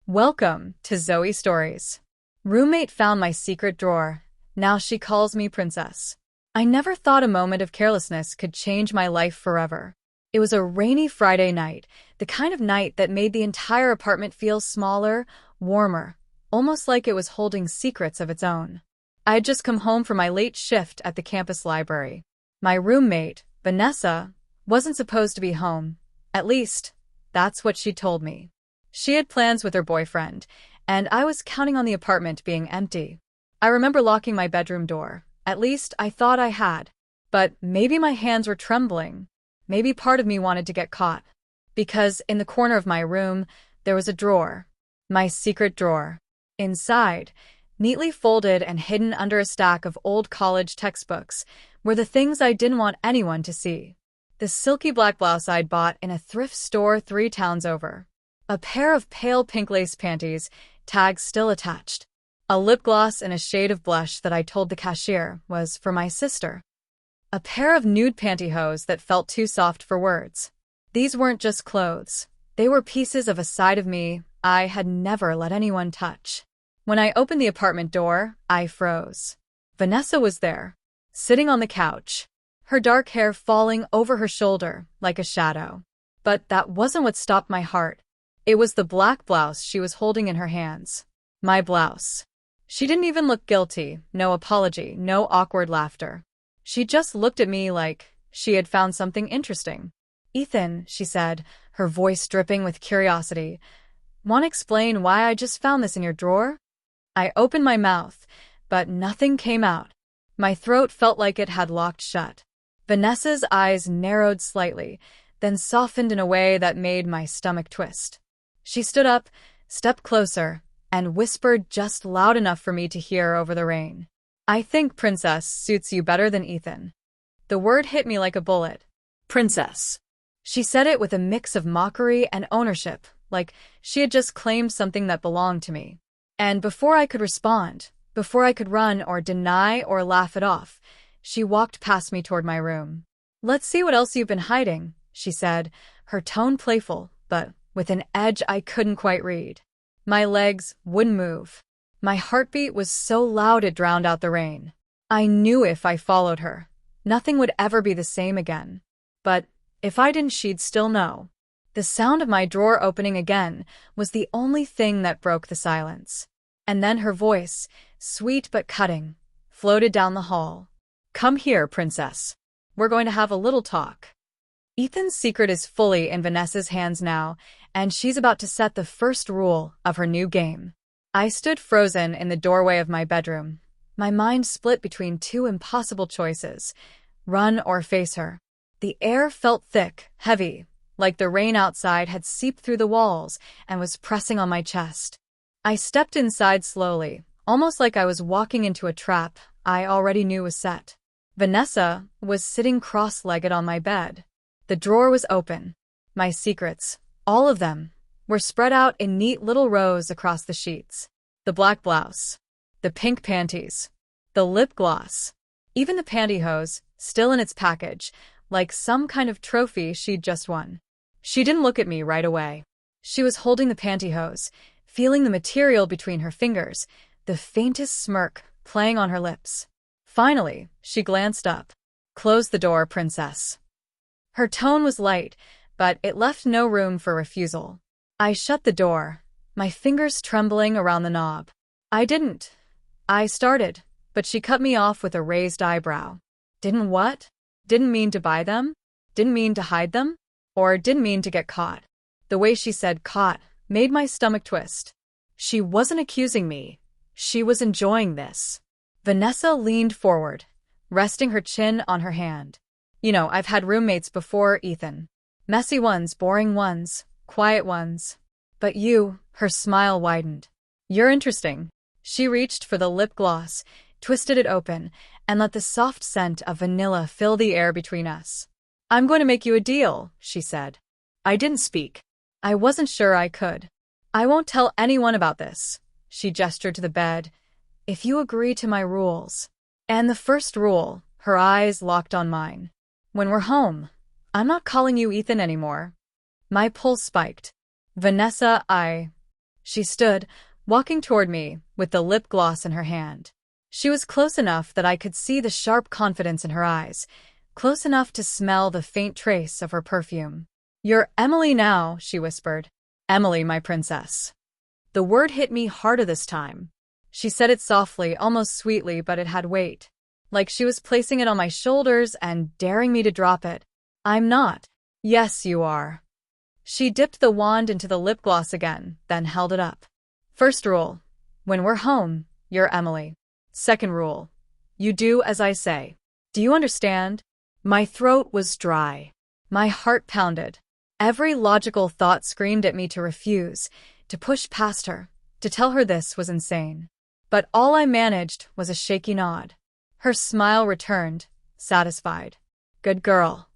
Welcome to Zoe Stories. Roommate found my secret drawer. Now she calls me princess. I never thought a moment of carelessness could change my life forever. It was a rainy Friday night, the kind of night that made the entire apartment feel smaller, warmer, almost like it was holding secrets of its own. I had just come home from my late shift at the campus library. My roommate, Vanessa, wasn't supposed to be home. At least, that's what she told me. She had plans with her boyfriend, and I was counting on the apartment being empty. I remember locking my bedroom door. At least, I thought I had. But maybe my hands were trembling. Maybe part of me wanted to get caught. Because in the corner of my room, there was a drawer. My secret drawer. Inside, neatly folded and hidden under a stack of old college textbooks, were the things I didn't want anyone to see. The silky black blouse I'd bought in a thrift store 3 towns over. A pair of pale pink lace panties, tags still attached. A lip gloss and a shade of blush that I told the cashier was for my sister. A pair of nude pantyhose that felt too soft for words. These weren't just clothes. They were pieces of a side of me I had never let anyone touch. When I opened the apartment door, I froze. Vanessa was there, sitting on the couch, her dark hair falling over her shoulder like a shadow. But that wasn't what stopped my heart. It was the black blouse she was holding in her hands. My blouse. She didn't even look guilty, no apology, no awkward laughter. She just looked at me like she had found something interesting. "Ethan," she said, her voice dripping with curiosity, "want to explain why I just found this in your drawer?" I opened my mouth, but nothing came out. My throat felt like it had locked shut. Vanessa's eyes narrowed slightly, then softened in a way that made my stomach twist. She stood up, stepped closer, and whispered just loud enough for me to hear over the rain. "I think princess suits you better than Ethan." The word hit me like a bullet. Princess. She said it with a mix of mockery and ownership, like she had just claimed something that belonged to me. And before I could respond, before I could run or deny or laugh it off, she walked past me toward my room. "Let's see what else you've been hiding," she said, her tone playful, but with an edge I couldn't quite read. My legs wouldn't move. My heartbeat was so loud it drowned out the rain. I knew if I followed her, nothing would ever be the same again. But if I didn't, she'd still know. The sound of my drawer opening again was the only thing that broke the silence. And then her voice, sweet but cutting, floated down the hall. "Come here, princess. We're going to have a little talk." Ethan's secret is fully in Vanessa's hands now, and she's about to set the first rule of her new game. I stood frozen in the doorway of my bedroom, my mind split between 2 impossible choices: run or face her. The air felt thick, heavy, like the rain outside had seeped through the walls and was pressing on my chest. I stepped inside slowly, almost like I was walking into a trap I already knew was set. Vanessa was sitting cross-legged on my bed. The drawer was open. My secrets, all of them, were spread out in neat little rows across the sheets. The black blouse, the pink panties, the lip gloss, even the pantyhose, still in its package, like some kind of trophy she'd just won. She didn't look at me right away. She was holding the pantyhose, feeling the material between her fingers, the faintest smirk playing on her lips. Finally, she glanced up. "Close the door, princess." Her tone was light, but it left no room for refusal. I shut the door, my fingers trembling around the knob. I started, but she cut me off with a raised eyebrow. Didn't what? Didn't mean to buy them? Didn't mean to hide them? Or didn't mean to get caught? The way she said caught made my stomach twist. She wasn't accusing me. She was enjoying this. Vanessa leaned forward, resting her chin on her hand. "You know, I've had roommates before, Ethan. Messy ones, boring ones, quiet ones. But you," her smile widened. "You're interesting." She reached for the lip gloss, twisted it open, and let the soft scent of vanilla fill the air between us. "I'm going to make you a deal," she said. I didn't speak. I wasn't sure I could. "I won't tell anyone about this." She gestured to the bed. "If you agree to my rules." And the first rule, her eyes locked on mine. "When we're home, I'm not calling you Ethan anymore." My pulse spiked. "Vanessa, She stood, walking toward me, with the lip gloss in her hand. She was close enough that I could see the sharp confidence in her eyes, close enough to smell the faint trace of her perfume. "You're Emily now," she whispered. "Emily, my princess." The word hit me harder this time. She said it softly, almost sweetly, but it had weight. Like she was placing it on my shoulders and daring me to drop it. "I'm not." "Yes, you are." She dipped the wand into the lip gloss again, then held it up. "First rule. When we're home, you're Emily. Second rule. You do as I say. Do you understand?" My throat was dry. My heart pounded. Every logical thought screamed at me to refuse, to push past her, to tell her this was insane. But all I managed was a shaky nod. Her smile returned, satisfied. "Good girl."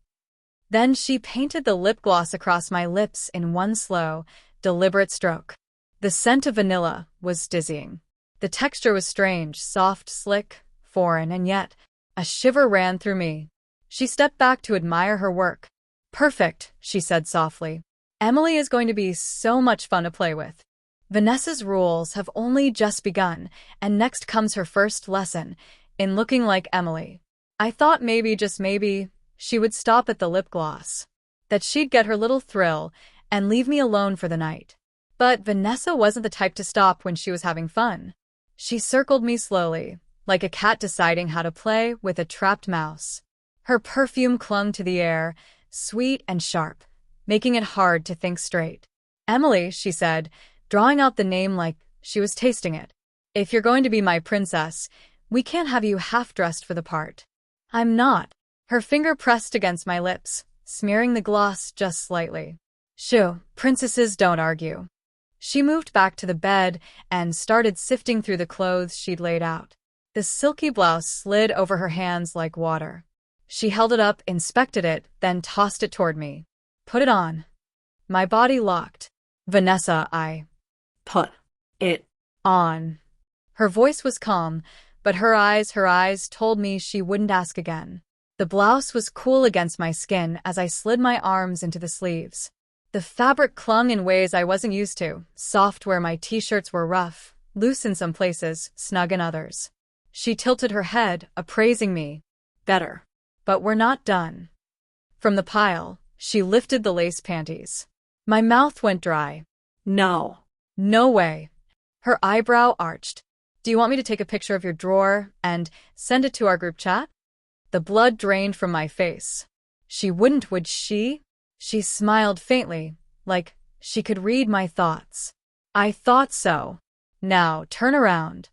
Then she painted the lip gloss across my lips in one slow, deliberate stroke. The scent of vanilla was dizzying. The texture was strange, soft, slick, foreign, and yet a shiver ran through me. She stepped back to admire her work. "Perfect," she said softly. "Emily is going to be so much fun to play with." Vanessa's rules have only just begun, and next comes her first lesson, in looking like Emily. I thought maybe, just maybe, she would stop at the lip gloss. That she'd get her little thrill and leave me alone for the night. But Vanessa wasn't the type to stop when she was having fun. She circled me slowly, like a cat deciding how to play with a trapped mouse. Her perfume clung to the air, sweet and sharp, making it hard to think straight. "Emily," she said, drawing out the name like she was tasting it. "If you're going to be my princess, we can't have you half-dressed for the part." "I'm not." Her finger pressed against my lips, smearing the gloss just slightly. "Shoo, princesses don't argue." She moved back to the bed and started sifting through the clothes she'd laid out. The silky blouse slid over her hands like water. She held it up, inspected it, then tossed it toward me. "Put it on." My body locked. "Vanessa, I put it on." Her voice was calm, but her eyes told me she wouldn't ask again. The blouse was cool against my skin as I slid my arms into the sleeves. The fabric clung in ways I wasn't used to, soft where my t-shirts were rough, loose in some places, snug in others. She tilted her head, appraising me. "Better. But we're not done." From the pile, she lifted the lace panties. My mouth went dry. "No. No way." Her eyebrow arched. "Do you want me to take a picture of your drawer and send it to our group chat?" The blood drained from my face. She wouldn't, would she? She smiled faintly, like she could read my thoughts. "I thought so. Now, turn around."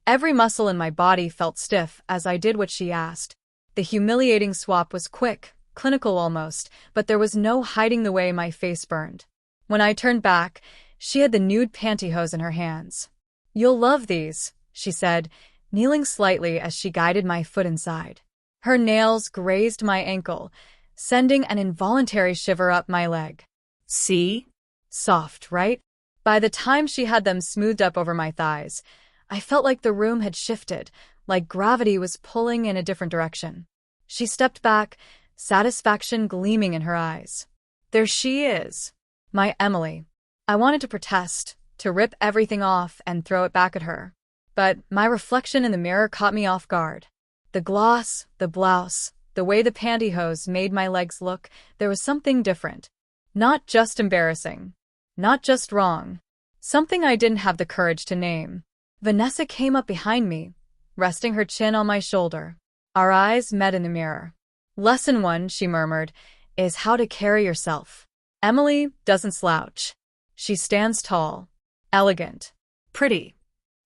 Every muscle in my body felt stiff as I did what she asked. The humiliating swap was quick, clinical almost, but there was no hiding the way my face burned. When I turned back, she had the nude pantyhose in her hands. "You'll love these," she said, kneeling slightly as she guided my foot inside. Her nails grazed my ankle, sending an involuntary shiver up my leg. "See? Soft, right?" By the time she had them smoothed up over my thighs, I felt like the room had shifted, like gravity was pulling in a different direction. She stepped back, satisfaction gleaming in her eyes. "There she is. My Emily." I wanted to protest, to rip everything off and throw it back at her. But my reflection in the mirror caught me off guard. The gloss, the blouse, the way the pantyhose made my legs look, there was something different. Not just embarrassing. Not just wrong. Something I didn't have the courage to name. Vanessa came up behind me, resting her chin on my shoulder. Our eyes met in the mirror. "Lesson 1, she murmured, is how to carry yourself. Emily doesn't slouch. She stands tall, elegant, pretty."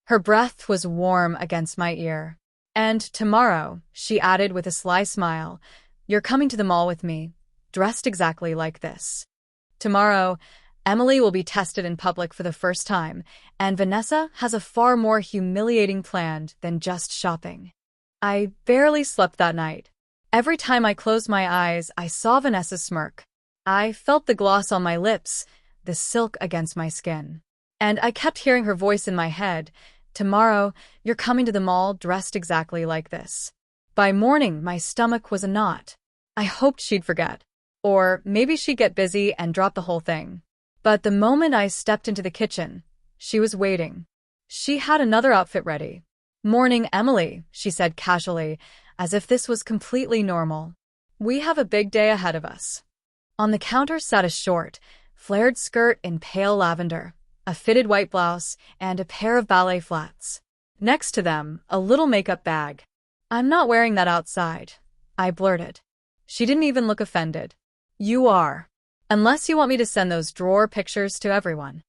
Her breath was warm against my ear. "And tomorrow," she added with a sly smile, "you're coming to the mall with me, dressed exactly like this." Tomorrow, Emily will be tested in public for the first time, and Vanessa has a far more humiliating plan than just shopping. I barely slept that night. Every time I closed my eyes, I saw Vanessa's smirk. I felt the gloss on my lips, the silk against my skin. And I kept hearing her voice in my head, "Tomorrow, you're coming to the mall dressed exactly like this." By morning, my stomach was a knot. I hoped she'd forget. Or maybe she'd get busy and drop the whole thing. But the moment I stepped into the kitchen, She was waiting. She had another outfit ready. "Morning, Emily," she said casually, as if this was completely normal. "We have a big day ahead of us." On the counter sat a short, flared skirt in pale lavender, a fitted white blouse, and a pair of ballet flats. Next to them, a little makeup bag. "I'm not wearing that outside," I blurted. She didn't even look offended. "You are. Unless you want me to send those drawer pictures to everyone."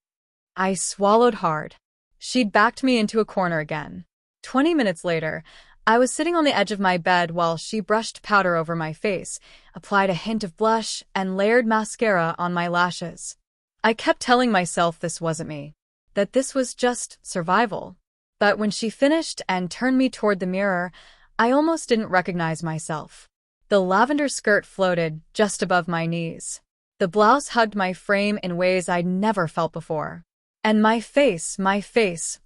I swallowed hard. She'd backed me into a corner again. 20 minutes later, I was sitting on the edge of my bed while she brushed powder over my face, applied a hint of blush, and layered mascara on my lashes. I kept telling myself this wasn't me, that this was just survival. But when she finished and turned me toward the mirror, I almost didn't recognize myself. The lavender skirt floated just above my knees. The blouse hugged my frame in ways I'd never felt before. And my face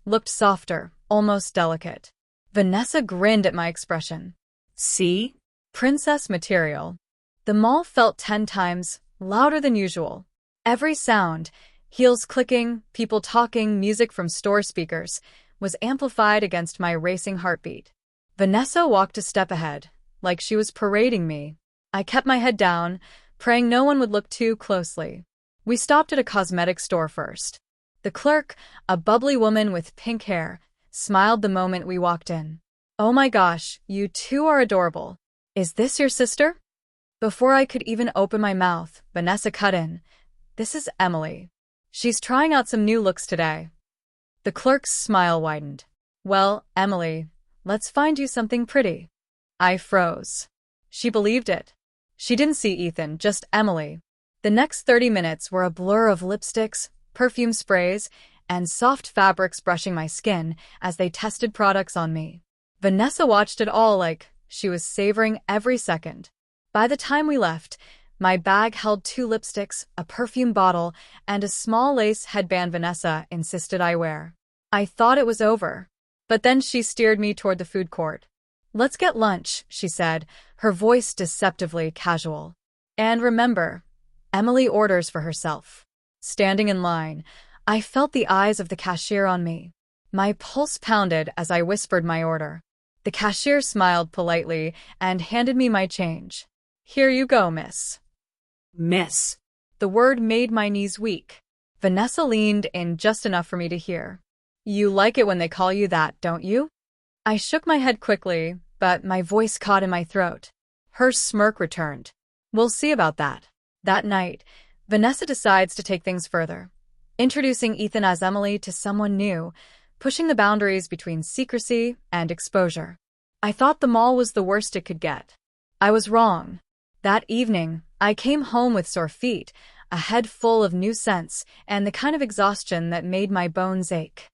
looked softer, almost delicate. Vanessa grinned at my expression. "See? Princess material." The mall felt 10 times louder than usual. Every sound, heels clicking, people talking, music from store speakers, was amplified against my racing heartbeat. Vanessa walked a step ahead, like she was parading me. I kept my head down, praying no one would look too closely. We stopped at a cosmetics store first. The clerk, a bubbly woman with pink hair, smiled the moment we walked in. "Oh my gosh, you two are adorable. Is this your sister?" Before I could even open my mouth, Vanessa cut in. "This is Emily. She's trying out some new looks today." The clerk's smile widened. "Well, Emily, let's find you something pretty." I froze. She believed it. She didn't see Ethan, just Emily. The next 30 minutes were a blur of lipsticks, perfume sprays, and soft fabrics brushing my skin as they tested products on me. Vanessa watched it all like she was savoring every second. By the time we left, my bag held 2 lipsticks, a perfume bottle, and a small lace headband Vanessa insisted I wear. I thought it was over. But then she steered me toward the food court. "Let's get lunch," she said, her voice deceptively casual. "And remember, Emily orders for herself." Standing in line, I felt the eyes of the cashier on me. My pulse pounded as I whispered my order. The cashier smiled politely and handed me my change. "Here you go, miss." Miss. The word made my knees weak. Vanessa leaned in just enough for me to hear. "You like it when they call you that, don't you?" I shook my head quickly, but my voice caught in my throat. Her smirk returned. "We'll see about that." That night, Vanessa decides to take things further, introducing Ethan as Emily to someone new, pushing the boundaries between secrecy and exposure. I thought the mall was the worst it could get. I was wrong. That evening, I came home with sore feet, a head full of new scents, and the kind of exhaustion that made my bones ache.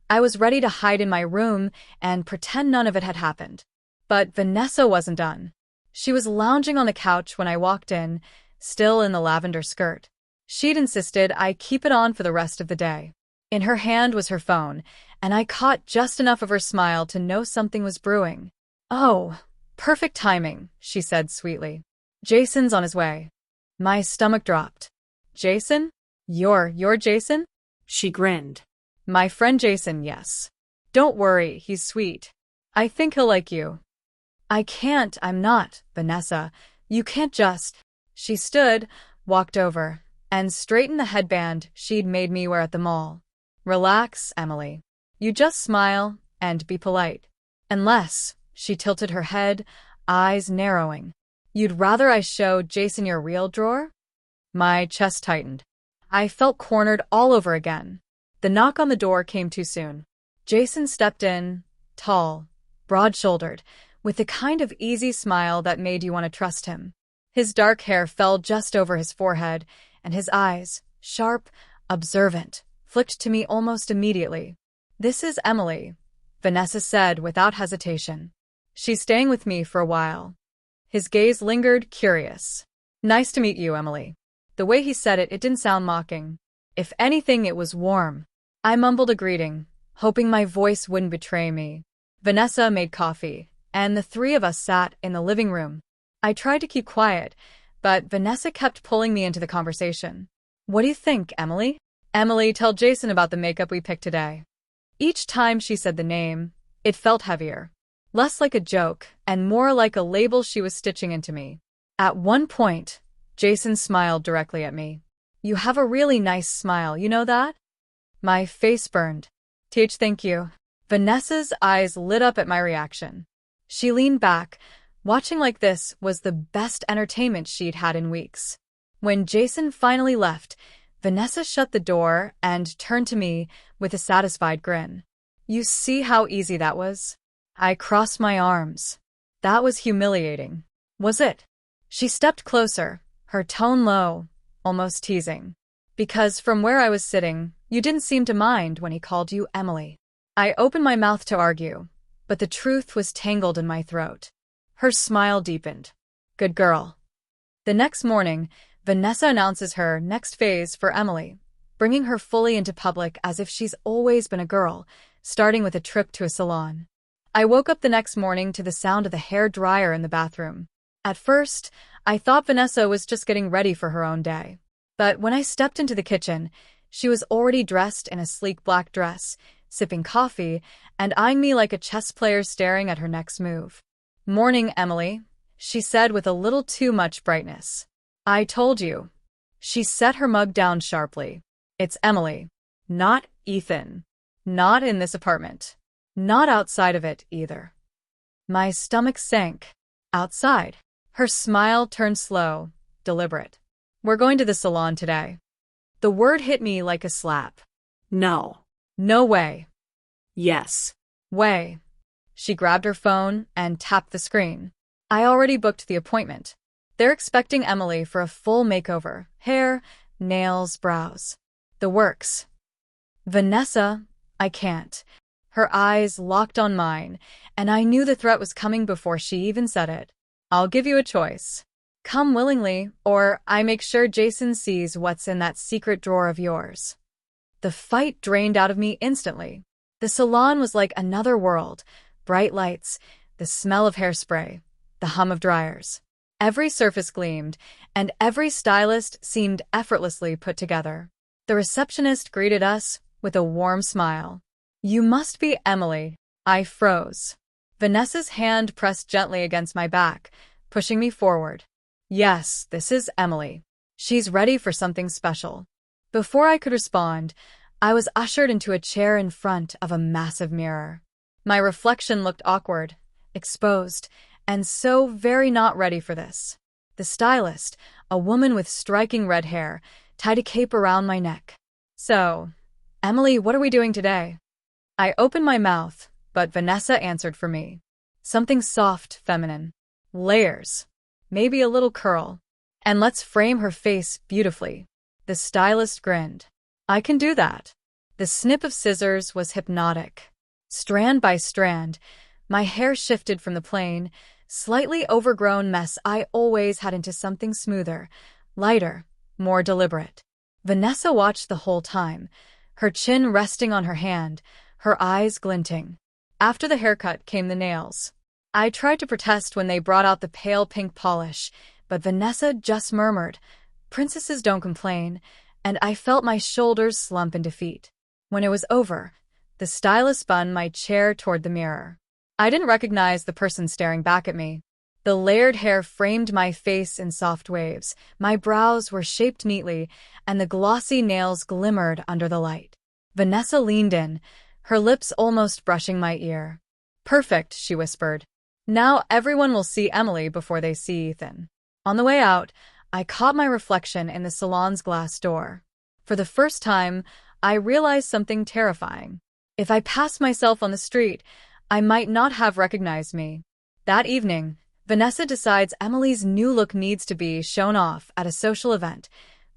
I was ready to hide in my room and pretend none of it had happened. But Vanessa wasn't done. She was lounging on the couch when I walked in, still in the lavender skirt. She'd insisted I keep it on for the rest of the day. In her hand was her phone, and I caught just enough of her smile to know something was brewing. "Oh, perfect timing," she said sweetly. "Jason's on his way." My stomach dropped. "Jason? You're Jason?" She grinned. "My friend Jason, yes. Don't worry, he's sweet. I think he'll like you." I'm not, Vanessa. You can't just." She stood, walked over, and straightened the headband she'd made me wear at the mall. "Relax, Emily. You just smile and be polite. Unless," she tilted her head, eyes narrowing, "you'd rather I show Jason your real drawer?" My chest tightened. I felt cornered all over again. The knock on the door came too soon. Jason stepped in, tall, broad-shouldered, with the kind of easy smile that made you want to trust him. His dark hair fell just over his forehead, and his eyes, sharp, observant, flicked to me almost immediately. "This is Emily," Vanessa said without hesitation. "She's staying with me for a while." His gaze lingered, curious. "Nice to meet you, Emily." The way he said it didn't sound mocking. If anything, it was warm. I mumbled a greeting, hoping my voice wouldn't betray me. Vanessa made coffee, and the 3 of us sat in the living room. I tried to keep quiet, but Vanessa kept pulling me into the conversation. "What do you think, Emily?" Emily, tell Jason about the makeup we picked today. Each time she said the name, it felt heavier. Less like a joke, and more like a label she was stitching into me. At one point, Jason smiled directly at me. You have a really nice smile, you know that? My face burned. Thank you. Vanessa's eyes lit up at my reaction. She leaned back, watching like this was the best entertainment she'd had in weeks. When Jason finally left, Vanessa shut the door and turned to me with a satisfied grin. You see how easy that was? I crossed my arms. That was humiliating. Was it? She stepped closer, her tone low, almost teasing. Because from where I was sitting, you didn't seem to mind when he called you Emily. I opened my mouth to argue, but the truth was tangled in my throat. Her smile deepened. Good girl. The next morning, Vanessa announces her next phase for Emily, bringing her fully into public as if she's always been a girl, starting with a trip to a salon. I woke up the next morning to the sound of the hair dryer in the bathroom. At first, I thought Vanessa was just getting ready for her own day. But when I stepped into the kitchen, she was already dressed in a sleek black dress, sipping coffee, and eyeing me like a chess player staring at her next move. Morning, Emily, she said with a little too much brightness. I told you. She set her mug down sharply. It's Emily, not Ethan. Not in this apartment. Not outside of it, either. My stomach sank. Outside. Her smile turned slow, deliberate. We're going to the salon today. The word hit me like a slap. No. No way. Yes. Way. She grabbed her phone and tapped the screen. I already booked the appointment. They're expecting Emily for a full makeover. Hair, nails, brows. The works. Vanessa, I can't. Her eyes locked on mine, and I knew the threat was coming before she even said it. I'll give you a choice. Come willingly, or I make sure Jason sees what's in that secret drawer of yours. The fight drained out of me instantly. The salon was like another world. Bright lights, the smell of hairspray, the hum of dryers. Every surface gleamed, and every stylist seemed effortlessly put together. The receptionist greeted us with a warm smile. You must be Emily. I froze. Vanessa's hand pressed gently against my back, pushing me forward. Yes, this is Emily. She's ready for something special. Before I could respond, I was ushered into a chair in front of a massive mirror. My reflection looked awkward, exposed, and so very not ready for this. The stylist, a woman with striking red hair, tied a cape around my neck. So, Emily, what are we doing today? I opened my mouth, but Vanessa answered for me. Something soft, feminine. Layers. Maybe a little curl. And let's frame her face beautifully. The stylist grinned. I can do that. The snip of scissors was hypnotic. Strand by strand, my hair shifted from the plain, slightly overgrown mess I always had into something smoother, lighter, more deliberate. Vanessa watched the whole time, her chin resting on her hand, her eyes glinting. After the haircut came the nails. I tried to protest when they brought out the pale pink polish, but Vanessa just murmured, "Princesses don't complain," and I felt my shoulders slump in defeat. When it was over, the stylist spun my chair toward the mirror. I didn't recognize the person staring back at me. The layered hair framed my face in soft waves, my brows were shaped neatly, and the glossy nails glimmered under the light. Vanessa leaned in, her lips almost brushing my ear. Perfect, she whispered. Now everyone will see Emily before they see Ethan. On the way out, I caught my reflection in the salon's glass door. For the first time, I realized something terrifying. If I passed myself on the street, I might not have recognized me. That evening, Vanessa decides Emily's new look needs to be shown off at a social event,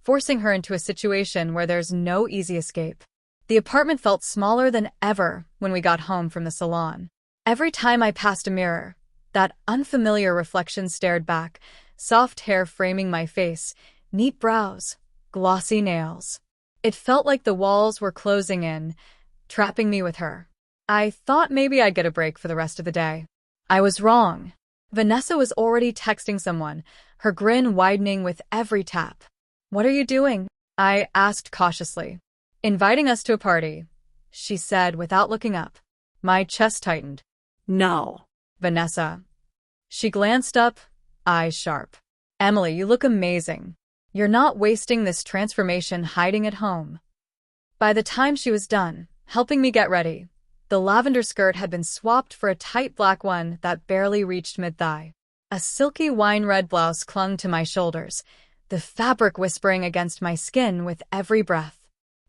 forcing her into a situation where there's no easy escape. The apartment felt smaller than ever when we got home from the salon. Every time I passed a mirror, that unfamiliar reflection stared back, soft hair framing my face, neat brows, glossy nails. It felt like the walls were closing in, trapping me with her. I thought maybe I'd get a break for the rest of the day. I was wrong. Vanessa was already texting someone, her grin widening with every tap. What are you doing? I asked cautiously. Inviting us to a party, she said without looking up. My chest tightened. No. Vanessa. She glanced up, eyes sharp. Emily, you look amazing. You're not wasting this transformation hiding at home. By the time she was done, helping me get ready, the lavender skirt had been swapped for a tight black one that barely reached mid-thigh. A silky wine-red blouse clung to my shoulders, the fabric whispering against my skin with every breath.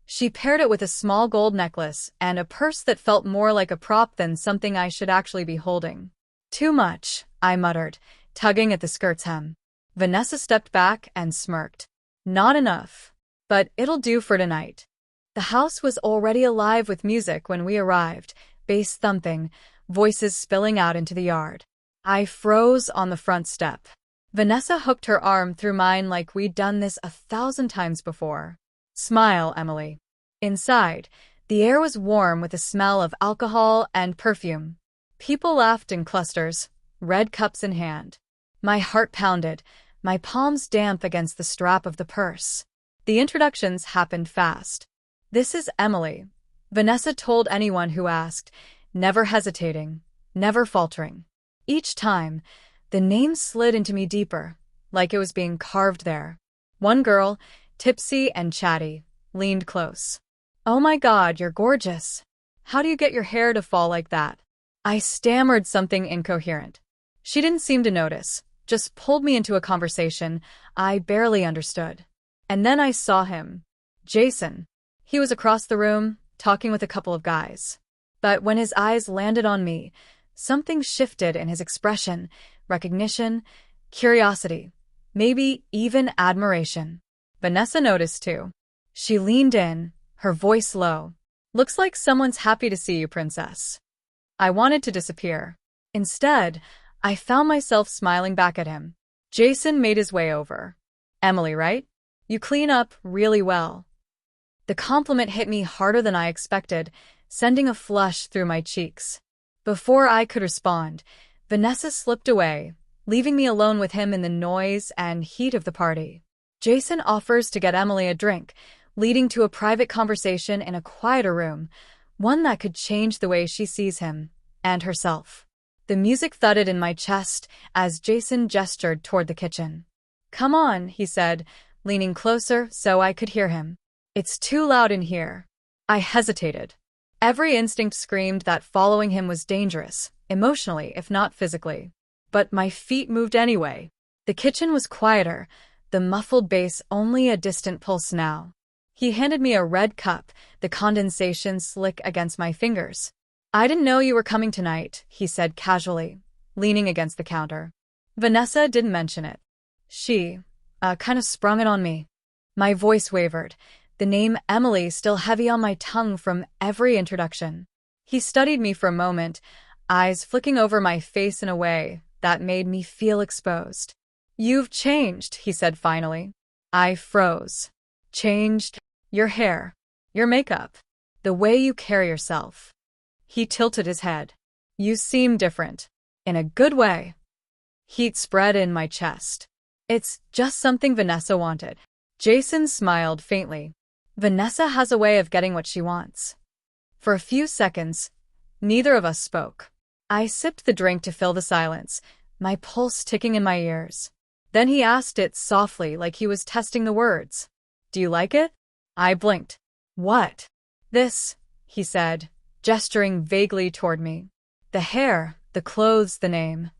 She paired it with a small gold necklace and a purse that felt more like a prop than something I should actually be holding. Too much, I muttered, tugging at the skirt's hem. Vanessa stepped back and smirked. Not enough. But it'll do for tonight. The house was already alive with music when we arrived, bass thumping, voices spilling out into the yard. I froze on the front step. Vanessa hooked her arm through mine like we'd done this 1,000 times before. Smile, Emily. Inside, the air was warm with the smell of alcohol and perfume. People laughed in clusters, red cups in hand. My heart pounded, my palms damp against the strap of the purse. The introductions happened fast. This is Emily, Vanessa told anyone who asked, never hesitating, never faltering. Each time, the name slid into me deeper, like it was being carved there. One girl, tipsy and chatty, leaned close. Oh my God, you're gorgeous. How do you get your hair to fall like that? I stammered something incoherent. She didn't seem to notice, just pulled me into a conversation I barely understood. And then I saw him. Jason. He was across the room, talking with a couple of guys. But when his eyes landed on me, something shifted in his expression, recognition, curiosity, maybe even admiration. Vanessa noticed too. She leaned in, her voice low. Looks like someone's happy to see you, princess. I wanted to disappear. Instead, I found myself smiling back at him. Jason made his way over. Emily, right? You clean up really well. The compliment hit me harder than I expected, sending a flush through my cheeks. Before I could respond, Vanessa slipped away, leaving me alone with him in the noise and heat of the party. Jason offers to get Emily a drink, leading to a private conversation in a quieter room, one that could change the way she sees him and herself. The music thudded in my chest as Jason gestured toward the kitchen. Come on, he said, leaning closer so I could hear him. It's too loud in here. I hesitated. Every instinct screamed that following him was dangerous, emotionally if not physically. But my feet moved anyway. The kitchen was quieter, the muffled bass only a distant pulse now. He handed me a red cup, the condensation slick against my fingers. I didn't know you were coming tonight, he said casually, leaning against the counter. Vanessa didn't mention it. She, kind of sprung it on me. My voice wavered, the name Emily still heavy on my tongue from every introduction. He studied me for a moment, eyes flicking over my face in a way that made me feel exposed. You've changed, he said finally. I froze. Changed? Your hair, your makeup, the way you carry yourself. He tilted his head. You seem different. In a good way. Heat spread in my chest. It's just something Vanessa wanted. Jason smiled faintly. Vanessa has a way of getting what she wants. For a few seconds, neither of us spoke. I sipped the drink to fill the silence, my pulse ticking in my ears. Then he asked it softly like he was testing the words. Do you like it? I blinked. What? This, he said, gesturing vaguely toward me. The hair, the clothes, the name.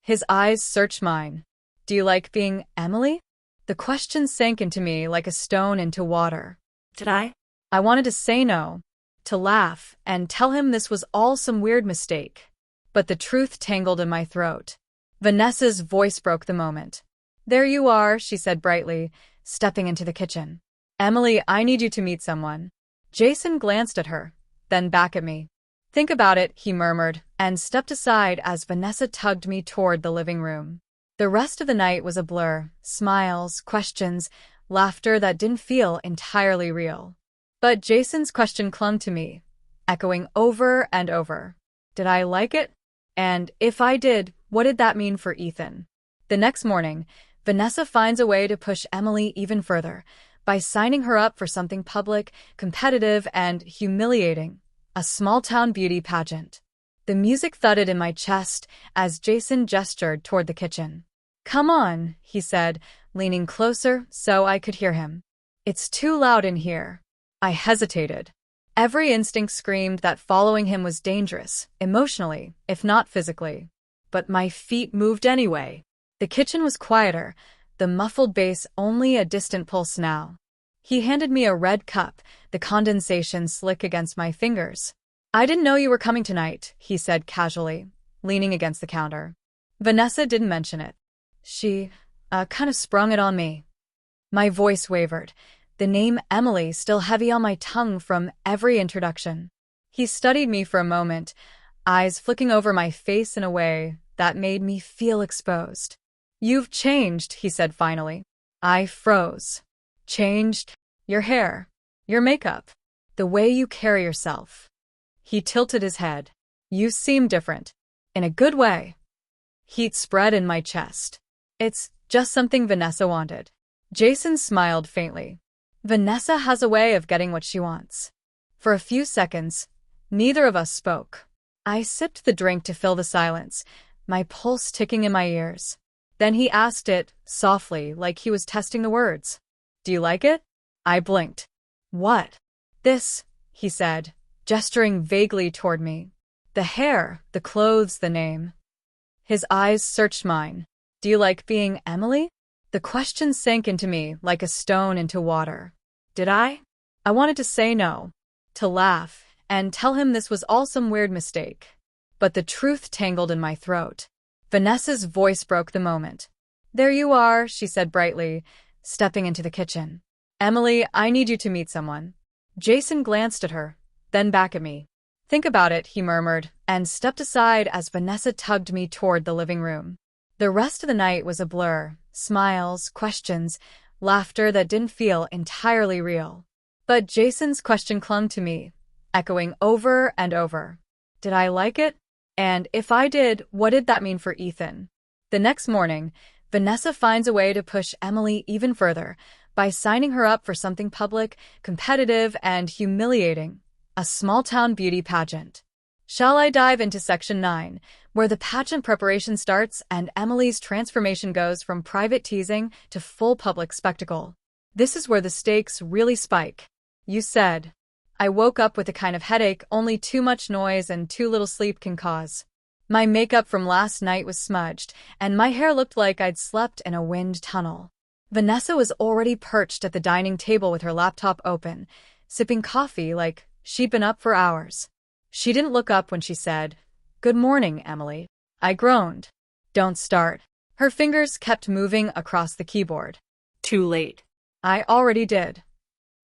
His eyes searched mine. Do you like being Emily? The question sank into me like a stone into water. Did I? I wanted to say no, to laugh, and tell him this was all some weird mistake. But the truth tangled in my throat. Vanessa's voice broke the moment. There you are, she said brightly, stepping into the kitchen. Emily, I need you to meet someone. Jason glanced at her, then back at me. Think about it, he murmured, and stepped aside as Vanessa tugged me toward the living room. The rest of the night was a blur, smiles, questions, laughter that didn't feel entirely real. But Jason's question clung to me, echoing over and over. Did I like it? And if I did, what did that mean for Ethan? The next morning, Vanessa finds a way to push Emily even further, by signing her up for something public, competitive, and humiliating, a small-town beauty pageant. The music thudded in my chest as Jason gestured toward the kitchen. "Come on," he said, leaning closer so I could hear him. "It's too loud in here." I hesitated. Every instinct screamed that following him was dangerous, emotionally, if not physically. But my feet moved anyway. The kitchen was quieter, the muffled bass only a distant pulse now. He handed me a red cup, the condensation slick against my fingers. "I didn't know you were coming tonight," he said casually, leaning against the counter. "Vanessa didn't mention it. She, kind of sprung it on me." My voice wavered, the name Emily still heavy on my tongue from every introduction. He studied me for a moment, eyes flicking over my face in a way that made me feel exposed. "You've changed," he said finally. I froze. "Changed? Your hair, your makeup, the way you carry yourself." He tilted his head. "You seem different. In a good way." Heat spread in my chest. "It's just something Vanessa wanted." Jason smiled faintly. "Vanessa has a way of getting what she wants." For a few seconds, neither of us spoke. I sipped the drink to fill the silence, my pulse ticking in my ears. Then he asked it, softly, like he was testing the words. "Do you like it?" I blinked. "What?" "This," he said, gesturing vaguely toward me. "The hair, the clothes, the name." His eyes searched mine. "Do you like being Emily?" The question sank into me like a stone into water. Did I? I wanted to say no, to laugh, and tell him this was all some weird mistake. But the truth tangled in my throat. Vanessa's voice broke the moment. "There you are," she said brightly, stepping into the kitchen. "Emily, I need you to meet someone." Jason glanced at her, then back at me. "Think about it," he murmured, and stepped aside as Vanessa tugged me toward the living room. The rest of the night was a blur, smiles, questions, laughter that didn't feel entirely real. But Jason's question clung to me, echoing over and over. Did I like it? And if I did, what did that mean for Ethan? The next morning, Vanessa finds a way to push Emily even further by signing her up for something public, competitive, and humiliating, a small-town beauty pageant. Shall I dive into Section 9, where the pageant preparation starts and Emily's transformation goes from private teasing to full public spectacle? This is where the stakes really spike. "You said." I woke up with the kind of headache only too much noise and too little sleep can cause. My makeup from last night was smudged, and my hair looked like I'd slept in a wind tunnel. Vanessa was already perched at the dining table with her laptop open, sipping coffee like she'd been up for hours. She didn't look up when she said, "Good morning, Emily." I groaned. "Don't start." Her fingers kept moving across the keyboard. Too late. I already did.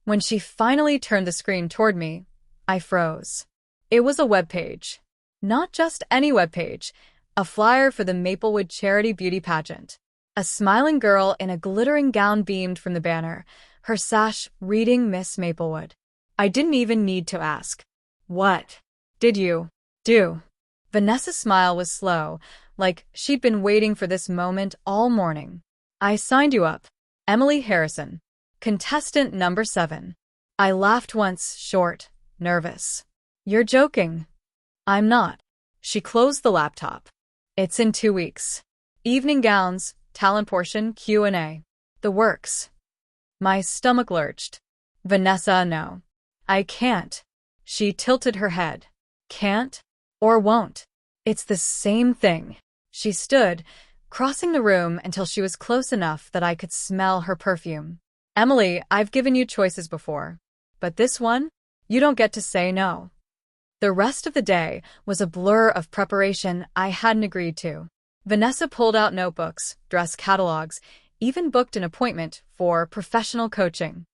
When she finally turned the screen toward me, I froze. It was a webpage. Not just any webpage, a flyer for the Maplewood Charity Beauty Pageant. A smiling girl in a glittering gown beamed from the banner, her sash reading Miss Maplewood. I didn't even need to ask. "What did you do?" Vanessa's smile was slow, like she'd been waiting for this moment all morning. "I signed you up. Emily Harrison, contestant number 7. I laughed once, short, nervous. "You're joking." "I'm not." She closed the laptop. "It's in 2 weeks. Evening gowns, talent portion, Q&A. The works." My stomach lurched. "Vanessa, no. I can't." She tilted her head. "Can't? Or won't? It's the same thing." She stood, crossing the room until she was close enough that I could smell her perfume. "Emily, I've given you choices before. But this one? You don't get to say no." The rest of the day was a blur of preparation I hadn't agreed to. Vanessa pulled out notebooks, dress catalogs, even booked an appointment for professional coaching.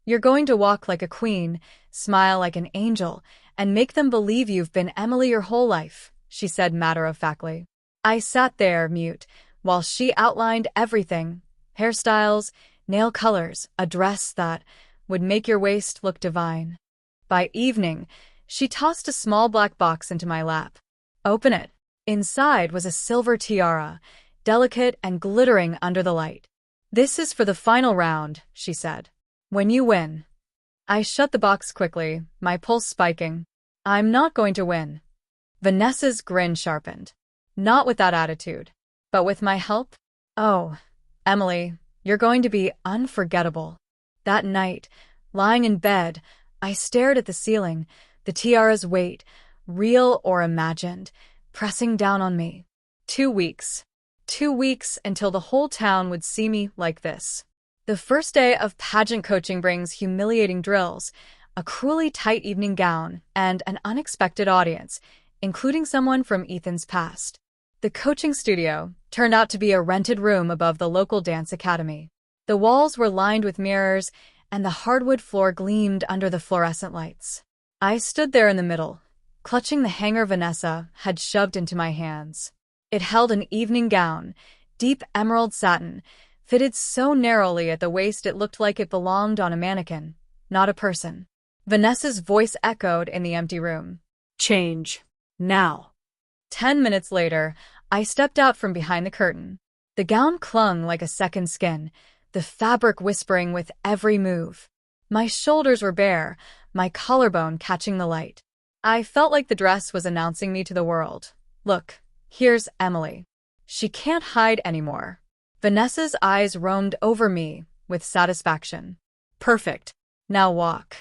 "You're going to walk like a queen, smile like an angel, and make them believe you've been Emily your whole life," she said matter-of-factly. I sat there, mute, while she outlined everything: hairstyles, nail colors, a dress that would make your waist look divine. By evening, she tossed a small black box into my lap. "Open it." Inside was a silver tiara, delicate and glittering under the light. "This is for the final round," she said. When you win. I shut the box quickly, my pulse spiking. I'm not going to win. Vanessa's grin sharpened. Not with that attitude. But with my help? Oh, Emily, you're going to be unforgettable. That night, lying in bed, I stared at the ceiling, the tiara's weight, real or imagined, pressing down on me. 2 weeks. 2 weeks until the whole town would see me like this. The first day of pageant coaching brings humiliating drills, a cruelly tight evening gown, and an unexpected audience, including someone from Ethan's past. The coaching studio turned out to be a rented room above the local dance academy. The walls were lined with mirrors, and the hardwood floor gleamed under the fluorescent lights. I stood there in the middle, clutching the hanger Vanessa had shoved into my hands. It held an evening gown, deep emerald satin, fitted so narrowly at the waist it looked like it belonged on a mannequin, not a person. Vanessa's voice echoed in the empty room. Change. Now. 10 minutes later, I stepped out from behind the curtain. The gown clung like a second skin, the fabric whispering with every move. My shoulders were bare, my collarbone catching the light. I felt like the dress was announcing me to the world. Look, here's Emily. She can't hide anymore. Vanessa's eyes roamed over me with satisfaction. Perfect. Now walk.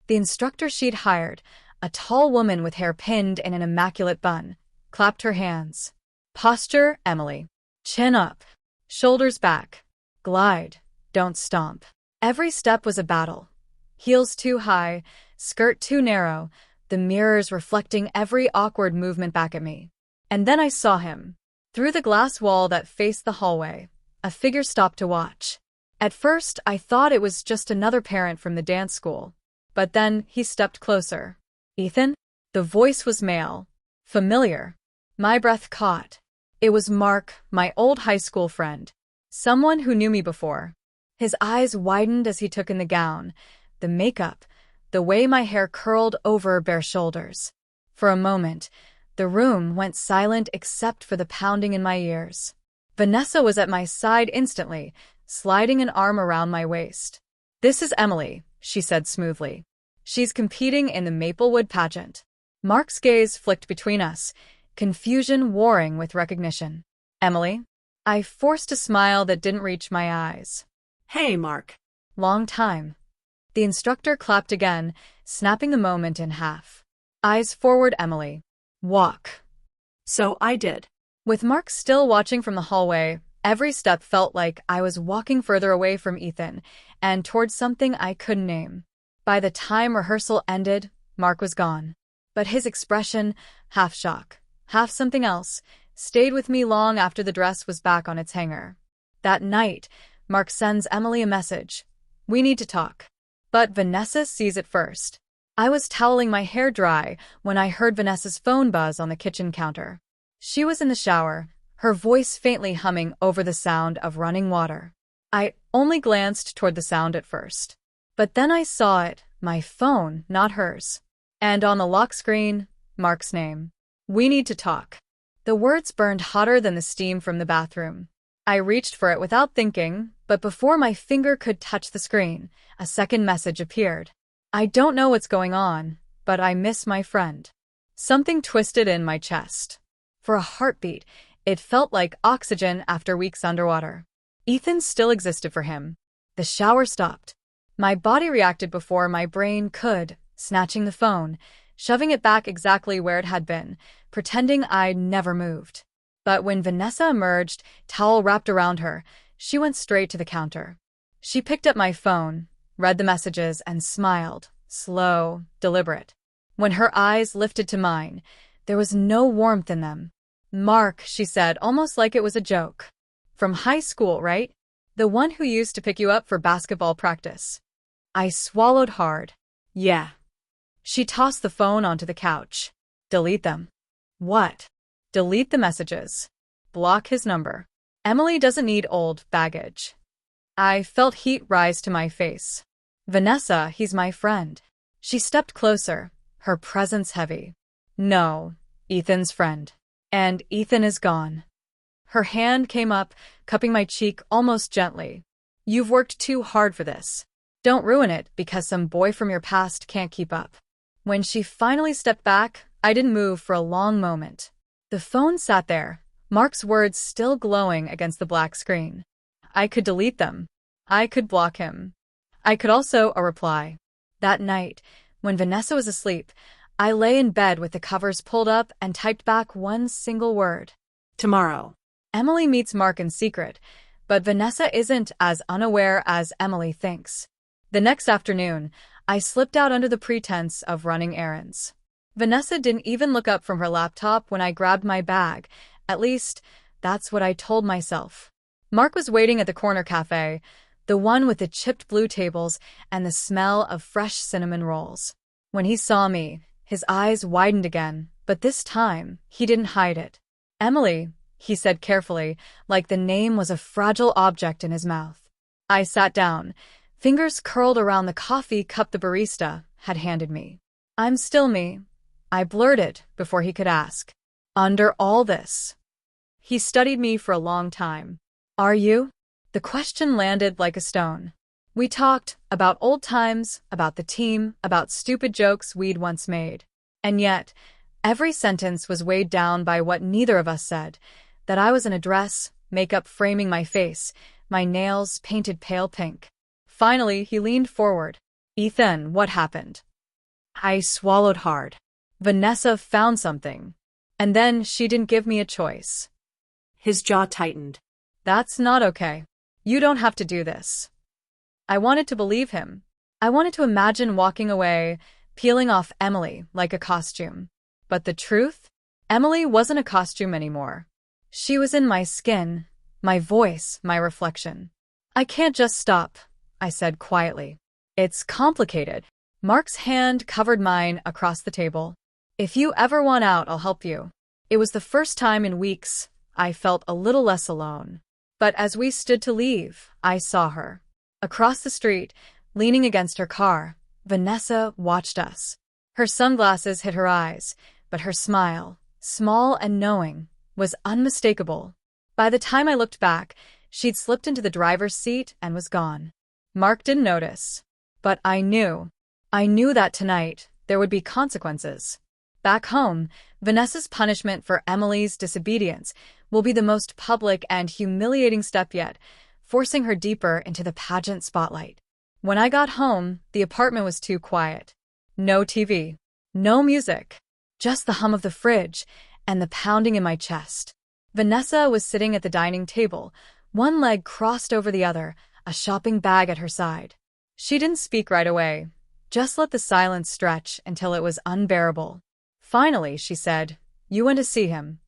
The instructor she'd hired, a tall woman with hair pinned in an immaculate bun, clapped her hands. Posture, Emily. Chin up. Shoulders back. Glide. Don't stomp. Every step was a battle. Heels too high, skirt too narrow, the mirrors reflecting every awkward movement back at me. And then I saw him. Through the glass wall that faced the hallway, a figure stopped to watch. At first, I thought it was just another parent from the dance school. But then he stepped closer. Ethan? The voice was male. Familiar. My breath caught. It was Mark, my old high school friend. Someone who knew me before. His eyes widened as he took in the gown, the makeup, the way my hair curled over bare shoulders. For a moment, the room went silent except for the pounding in my ears. Vanessa was at my side instantly, sliding an arm around my waist. This is Emily, she said smoothly. She's competing in the Maplewood pageant. Mark's gaze flicked between us, confusion warring with recognition. Emily? I forced a smile that didn't reach my eyes. Hey, Mark. Long time. The instructor clapped again, snapping the moment in half. Eyes forward, Emily. Walk. So I did. With Mark still watching from the hallway, every step felt like I was walking further away from Ethan and towards something I couldn't name. By the time rehearsal ended, Mark was gone. But his expression, half shock, half something else, stayed with me long after the dress was back on its hanger. That night, Mark sends Emily a message. We need to talk. But Vanessa sees it first. I was toweling my hair dry when I heard Vanessa's phone buzz on the kitchen counter. She was in the shower, her voice faintly humming over the sound of running water. I only glanced toward the sound at first. But then I saw it, my phone, not hers. And on the lock screen, Mark's name. We need to talk. The words burned hotter than the steam from the bathroom. I reached for it without thinking, but before my finger could touch the screen, a second message appeared. I don't know what's going on, but I miss my friend. Something twisted in my chest. For a heartbeat, it felt like oxygen after weeks underwater. Ethan still existed for him. The shower stopped. My body reacted before my brain could, snatching the phone, shoving it back exactly where it had been, pretending I'd never moved. But when Vanessa emerged, towel wrapped around her, she went straight to the counter. She picked up my phone, read the messages, and smiled, slow, deliberate. When her eyes lifted to mine, there was no warmth in them. Mark, she said, almost like it was a joke. From high school, right? The one who used to pick you up for basketball practice. I swallowed hard. Yeah. She tossed the phone onto the couch. Delete them. What? Delete the messages. Block his number. Emily doesn't need old baggage. I felt heat rise to my face. Vanessa, he's my friend. She stepped closer, her presence heavy. No, Ethan's friend. And Ethan is gone. Her hand came up, cupping my cheek almost gently. You've worked too hard for this. Don't ruin it because some boy from your past can't keep up. When she finally stepped back, I didn't move for a long moment. The phone sat there, Mark's words still glowing against the black screen. I could delete them. I could block him. I could also reply. That night, when Vanessa was asleep, I lay in bed with the covers pulled up and typed back one single word. Tomorrow. Emily meets Mark in secret, but Vanessa isn't as unaware as Emily thinks. The next afternoon, I slipped out under the pretense of running errands. Vanessa didn't even look up from her laptop when I grabbed my bag. At least, that's what I told myself. Mark was waiting at the corner cafe, the one with the chipped blue tables and the smell of fresh cinnamon rolls. When he saw me, his eyes widened again, but this time, he didn't hide it. Emily, he said carefully, like the name was a fragile object in his mouth. I sat down, fingers curled around the coffee cup the barista had handed me. I'm still me, I blurted before he could ask. Under all this. He studied me for a long time. Are you? The question landed like a stone. We talked about old times, about the team, about stupid jokes we'd once made. And yet, every sentence was weighed down by what neither of us said, that I was in a dress, makeup framing my face, my nails painted pale pink. Finally, he leaned forward. Ethan, what happened? I swallowed hard. Vanessa found something. And then she didn't give me a choice. His jaw tightened. That's not okay. You don't have to do this. I wanted to believe him. I wanted to imagine walking away, peeling off Emily like a costume. But the truth? Emily wasn't a costume anymore. She was in my skin, my voice, my reflection. I can't just stop, I said quietly. It's complicated. Mark's hand covered mine across the table. If you ever want out, I'll help you. It was the first time in weeks I felt a little less alone. But as we stood to leave, I saw her. Across the street, leaning against her car, Vanessa watched us. Her sunglasses hid her eyes, but her smile, small and knowing, was unmistakable. By the time I looked back, she'd slipped into the driver's seat and was gone. Mark didn't notice. But I knew. I knew that tonight there would be consequences. Back home, Vanessa's punishment for Emily's disobedience will be the most public and humiliating step yet, forcing her deeper into the pageant spotlight. When I got home, the apartment was too quiet. No TV, no music, just the hum of the fridge and the pounding in my chest. Vanessa was sitting at the dining table, one leg crossed over the other, a shopping bag at her side. She didn't speak right away, just let the silence stretch until it was unbearable. Finally, she said, "You went to see him."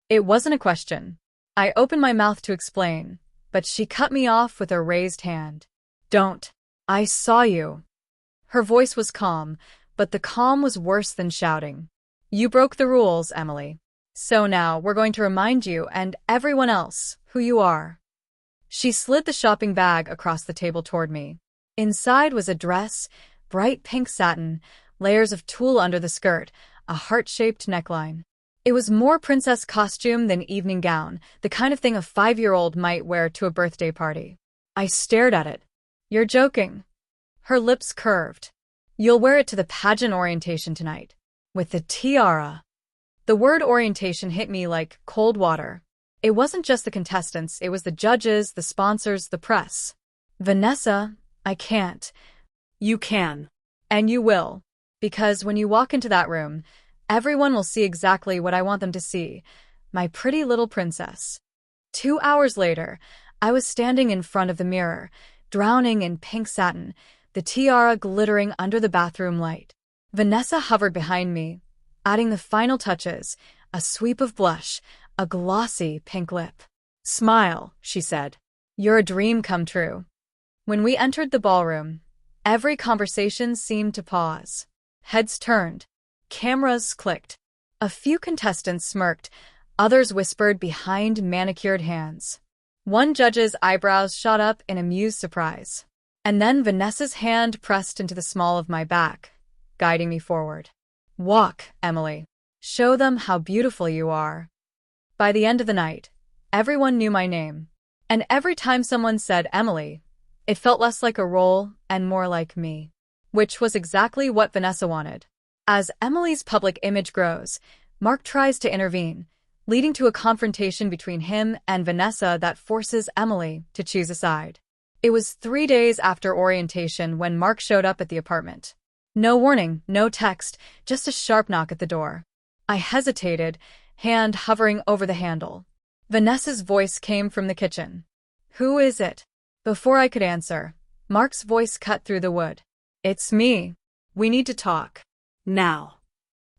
It wasn't a question. I opened my mouth to explain, but she cut me off with a raised hand. Don't. I saw you. Her voice was calm, but the calm was worse than shouting. You broke the rules, Emily. So now we're going to remind you and everyone else who you are. She slid the shopping bag across the table toward me. Inside was a dress, bright pink satin, layers of tulle under the skirt, a heart-shaped neckline. It was more princess costume than evening gown, the kind of thing a 5-year-old might wear to a birthday party. I stared at it. You're joking. Her lips curved. You'll wear it to the pageant orientation tonight. With the tiara. The word orientation hit me like cold water. It wasn't just the contestants, it was the judges, the sponsors, the press. Vanessa, I can't. You can. And you will. Because when you walk into that room, everyone will see exactly what I want them to see. My pretty little princess. 2 hours later, I was standing in front of the mirror, drowning in pink satin, the tiara glittering under the bathroom light. Vanessa hovered behind me, adding the final touches, a sweep of blush, a glossy pink lip. Smile, she said. You're a dream come true. When we entered the ballroom, every conversation seemed to pause. Heads turned. Cameras clicked. A few contestants smirked, others whispered behind manicured hands. One judge's eyebrows shot up in amused surprise. And then Vanessa's hand pressed into the small of my back, guiding me forward. Walk, Emily. Show them how beautiful you are. By the end of the night, everyone knew my name. And every time someone said Emily, It felt less like a role and more like me, which was exactly what Vanessa wanted. As Emily's public image grows, Mark tries to intervene, leading to a confrontation between him and Vanessa that forces Emily to choose a side. It was 3 days after orientation when Mark showed up at the apartment. No warning, no text, just a sharp knock at the door. I hesitated, hand hovering over the handle. Vanessa's voice came from the kitchen. "Who is it?" Before I could answer, Mark's voice cut through the wood. "It's me. We need to talk. Now."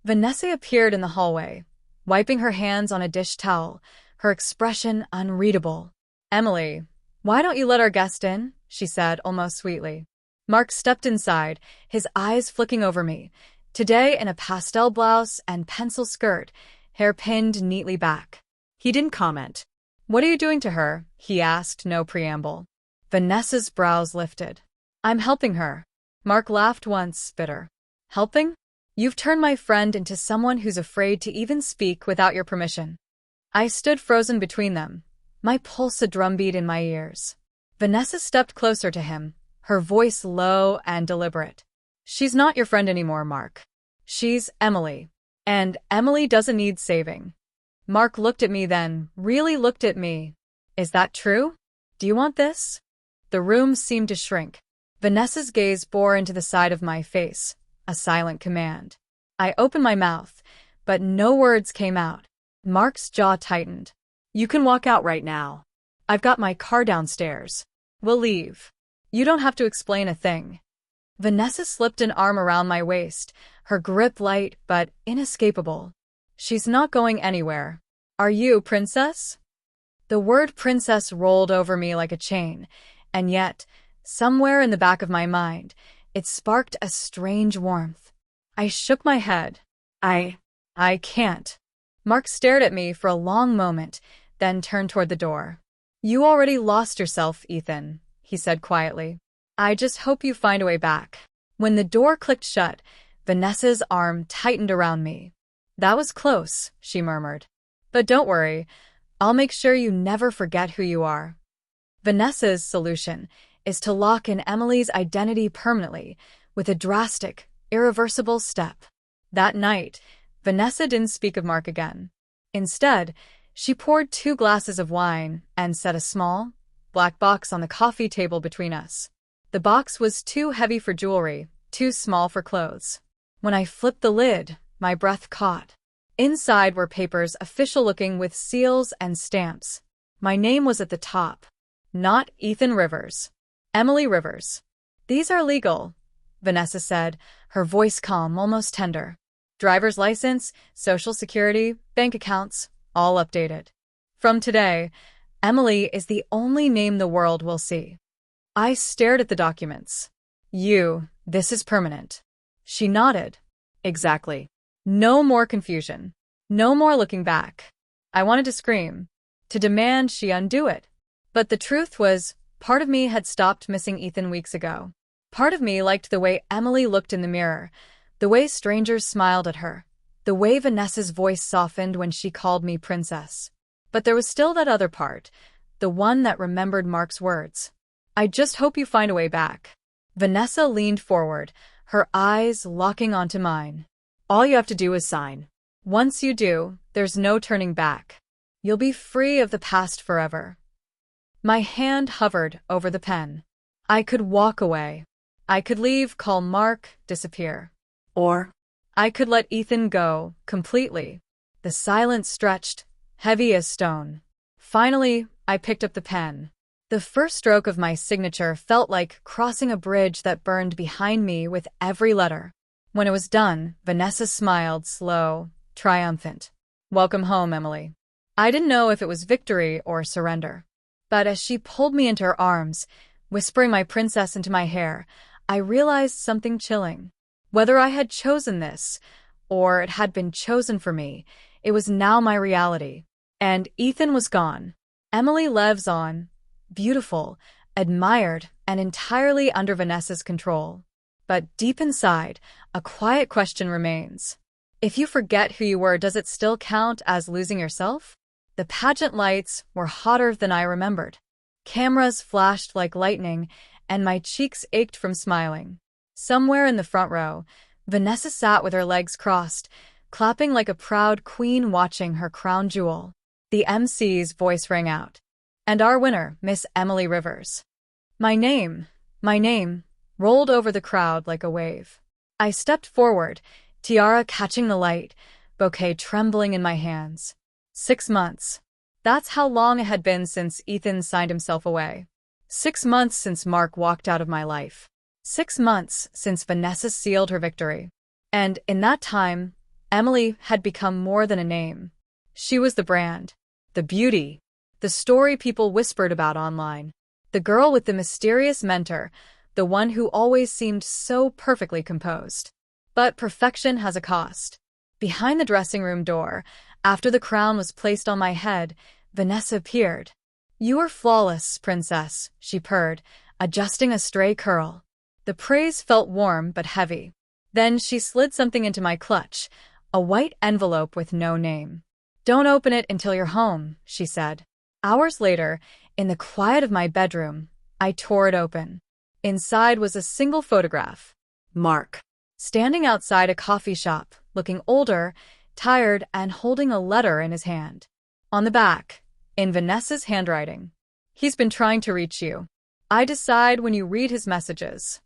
Vanessa appeared in the hallway, wiping her hands on a dish towel, her expression unreadable. "Emily, why don't you let our guest in?" she said, almost sweetly. Mark stepped inside, his eyes flicking over me, today in a pastel blouse and pencil skirt, hair pinned neatly back. He didn't comment. "What are you doing to her?" he asked, no preamble. Vanessa's brows lifted. "I'm helping her." Mark laughed once, bitter. "Helping? You've turned my friend into someone who's afraid to even speak without your permission." I stood frozen between them, my pulse a drumbeat in my ears. Vanessa stepped closer to him, her voice low and deliberate. "She's not your friend anymore, Mark. She's Emily. And Emily doesn't need saving." Mark looked at me then, really looked at me. "Is that true? Do you want this?" The room seemed to shrink. Vanessa's gaze bore into the side of my face, a silent command. I opened my mouth, but no words came out. Mark's jaw tightened. "You can walk out right now. "I've got my car downstairs. We'll leave. You don't have to explain a thing." Vanessa slipped an arm around my waist, her grip light but inescapable. "She's not going anywhere. Are you, princess?" The word princess rolled over me like a chain, and yet, somewhere in the back of my mind, it sparked a strange warmth. I shook my head. I can't." Mark stared at me for a long moment, then turned toward the door. "You already lost yourself, Ethan," he said quietly. "I just hope you find a way back." When the door clicked shut, Vanessa's arm tightened around me. "That was close," she murmured. "But don't worry, I'll make sure you never forget who you are." Vanessa's solution is to lock in Emily's identity permanently with a drastic, irreversible step. That night, Vanessa didn't speak of Mark again. Instead, she poured 2 glasses of wine and set a small, black box on the coffee table between us. The box was too heavy for jewelry, too small for clothes. When I flipped the lid, my breath caught. Inside were papers official-looking with seals and stamps. My name was at the top. Not Ethan Rivers. Emily Rivers. "These are legal," Vanessa said, her voice calm, almost tender. "Driver's license, social security, bank accounts, all updated. From today, Emily is the only name the world will see." I stared at the documents. This is permanent." She nodded. "Exactly. No more confusion. No more looking back." I wanted to scream, to demand she undo it. But the truth was, part of me had stopped missing Ethan weeks ago. Part of me liked the way Emily looked in the mirror, the way strangers smiled at her, the way Vanessa's voice softened when she called me princess. But there was still that other part, the one that remembered Mark's words. "I just hope you find a way back." Vanessa leaned forward, her eyes locking onto mine. "All you have to do is sign. Once you do, there's no turning back. You'll be free of the past forever." My hand hovered over the pen. I could walk away. I could leave, call Mark, disappear. Or I could let Ethan go, completely. The silence stretched, heavy as stone. Finally, I picked up the pen. The first stroke of my signature felt like crossing a bridge that burned behind me with every letter. When it was done, Vanessa smiled, slow, triumphant. "Welcome home, Emily." I didn't know if it was victory or surrender. But as she pulled me into her arms, whispering my princess into my hair, I realized something chilling. Whether I had chosen this, or it had been chosen for me, it was now my reality. And Ethan was gone. Emily lives on, beautiful, admired, and entirely under Vanessa's control. But deep inside, a quiet question remains. If you forget who you were, does it still count as losing yourself? The pageant lights were hotter than I remembered. Cameras flashed like lightning, and my cheeks ached from smiling. Somewhere in the front row, Vanessa sat with her legs crossed, clapping like a proud queen watching her crown jewel. The MC's voice rang out. And our winner, Miss Emily Rivers. My name, rolled over the crowd like a wave. I stepped forward, tiara catching the light, bouquet trembling in my hands. 6 months. That's how long it had been since Ethan signed himself away. 6 months since Mark walked out of my life. 6 months since Vanessa sealed her victory. And in that time, Emily had become more than a name. She was the brand, the beauty, the story people whispered about online. The girl with the mysterious mentor, the one who always seemed so perfectly composed. But perfection has a cost. Behind the dressing room door, after the crown was placed on my head, Vanessa appeared. You are flawless, princess, she purred, adjusting a stray curl. The praise felt warm but heavy. Then she slid something into my clutch, a white envelope with no name. Don't open it until you're home, she said. Hours later, in the quiet of my bedroom, I tore it open. Inside was a single photograph. Mark, standing outside a coffee shop, looking older, tired, and holding a letter in his hand. On the back, in Vanessa's handwriting, he's been trying to reach you. I decide when you read his messages.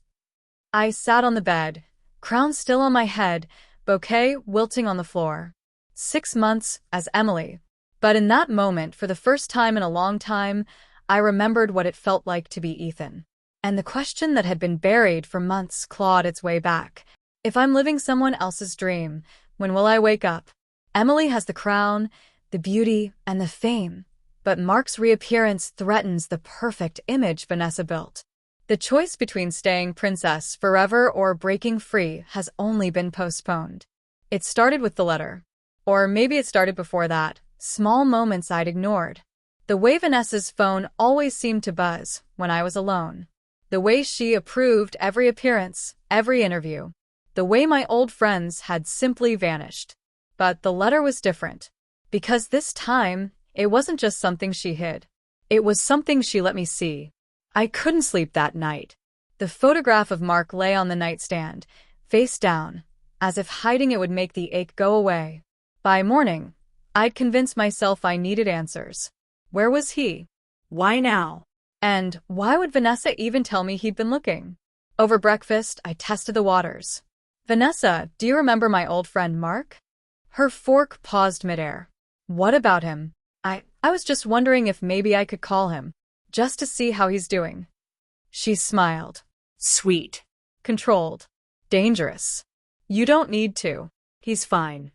I sat on the bed, crown still on my head, bouquet wilting on the floor. 6 months as Emily. But in that moment, for the first time in a long time, I remembered what it felt like to be Ethan. And the question that had been buried for months clawed its way back. If I'm living someone else's dream, when will I wake up? Emily has the crown, the beauty, and the fame. But Mark's reappearance threatens the perfect image Vanessa built. The choice between staying princess forever or breaking free has only been postponed. It started with the letter. Or maybe it started before that. Small moments I'd ignored. The way Vanessa's phone always seemed to buzz when I was alone. The way she approved every appearance, every interview. The way my old friends had simply vanished. But the letter was different. Because this time, it wasn't just something she hid. It was something she let me see. I couldn't sleep that night. The photograph of Mark lay on the nightstand, face down, as if hiding it would make the ache go away. By morning, I'd convinced myself I needed answers. Where was he? Why now? And why would Vanessa even tell me he'd been looking? Over breakfast, I tested the waters. Vanessa, do you remember my old friend Mark? Her fork paused midair. What about him? I was just wondering if maybe I could call him, just to see how he's doing. She smiled. Sweet. Controlled. Dangerous. You don't need to. He's fine.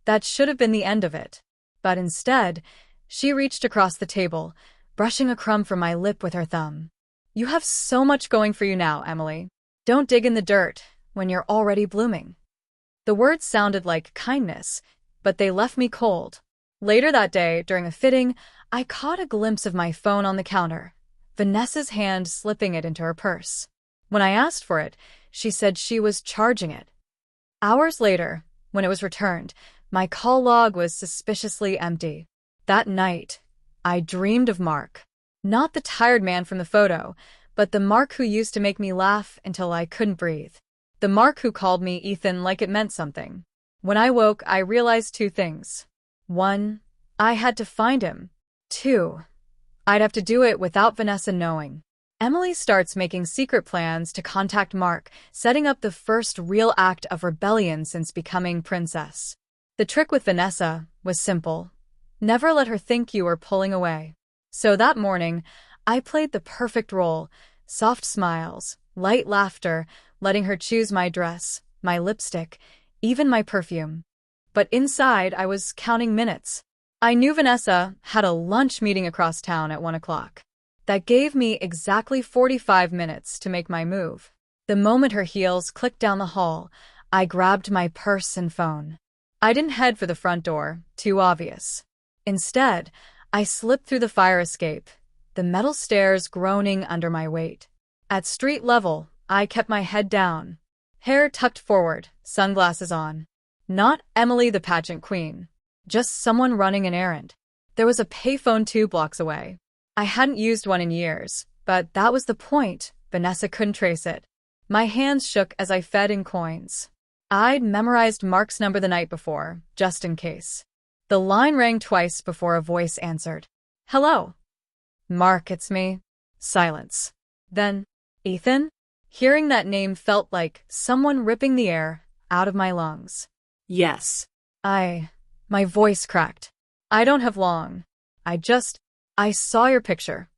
That should have been the end of it. But instead, she reached across the table, brushing a crumb from my lip with her thumb. You have so much going for you now, Emily. Don't dig in the dirt when you're already blooming. The words sounded like kindness, but they left me cold. Later that day, during a fitting, I caught a glimpse of my phone on the counter, Vanessa's hand slipping it into her purse. When I asked for it, she said she was charging it. Hours later, when it was returned, my call log was suspiciously empty. That night, I dreamed of Mark. Not the tired man from the photo, but the Mark who used to make me laugh until I couldn't breathe. The Mark who called me Ethan like it meant something. When I woke, I realized 2 things. 1, I had to find him. 2, I'd have to do it without Vanessa knowing. Emily starts making secret plans to contact Mark, setting up the first real act of rebellion since becoming princess. The trick with Vanessa was simple. Never let her think you were pulling away. So that morning, I played the perfect role. Soft smiles, light laughter, letting her choose my dress, my lipstick, even my perfume. But inside, I was counting minutes. I knew Vanessa had a lunch meeting across town at 1 o'clock. That gave me exactly 45 minutes to make my move. The moment her heels clicked down the hall, I grabbed my purse and phone. I didn't head for the front door, too obvious. Instead, I slipped through the fire escape, the metal stairs groaning under my weight. At street level, I kept my head down, hair tucked forward, sunglasses on. Not Emily the pageant queen, just someone running an errand. There was a payphone 2 blocks away. I hadn't used one in years, but that was the point. Vanessa couldn't trace it. My hands shook as I fed in coins. I'd memorized Mark's number the night before, just in case. The line rang twice before a voice answered. Hello. Mark, it's me. Silence. Then, Ethan? Hearing that name felt like someone ripping the air out of my lungs. Yes. My voice cracked. I don't have long. I saw your picture.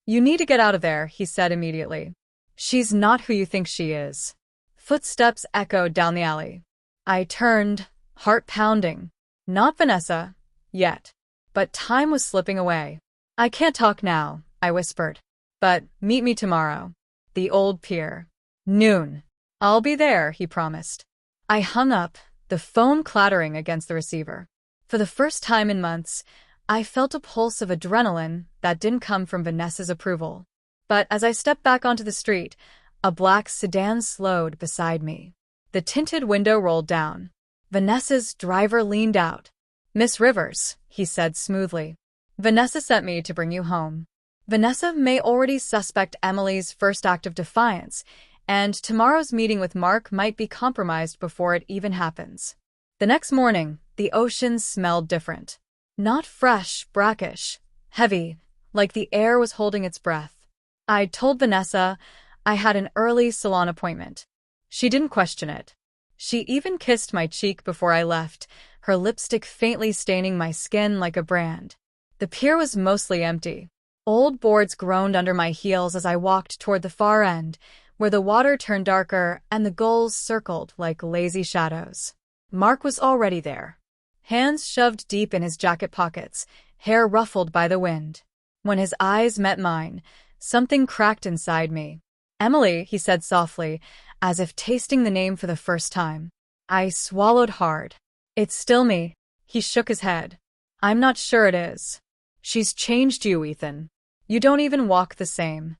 You need to get out of there, he said immediately. She's not who you think she is. Footsteps echoed down the alley. I turned, heart pounding. Not Vanessa, yet. But time was slipping away. I can't talk now, I whispered. But meet me tomorrow. The old pier. Noon. I'll be there, he promised. I hung up, the phone clattering against the receiver. For the first time in months, I felt a pulse of adrenaline that didn't come from Vanessa's approval. But as I stepped back onto the street, a black sedan slowed beside me. The tinted window rolled down. Vanessa's driver leaned out. Miss Rivers, he said smoothly. Vanessa sent me to bring you home. Vanessa may already suspect Emily's first act of defiance, and tomorrow's meeting with Mark might be compromised before it even happens. The next morning, the ocean smelled different. Not fresh, brackish, heavy, like the air was holding its breath. I'd told Vanessa I had an early salon appointment. She didn't question it. She even kissed my cheek before I left, her lipstick faintly staining my skin like a brand. The pier was mostly empty. Old boards groaned under my heels as I walked toward the far end, where the water turned darker and the gulls circled like lazy shadows. Mark was already there. Hands shoved deep in his jacket pockets, hair ruffled by the wind. When his eyes met mine, something cracked inside me. Emily, he said softly, as if tasting the name for the first time. I swallowed hard. It's still me. He shook his head. I'm not sure it is. She's changed you, Ethan. You don't even walk the same.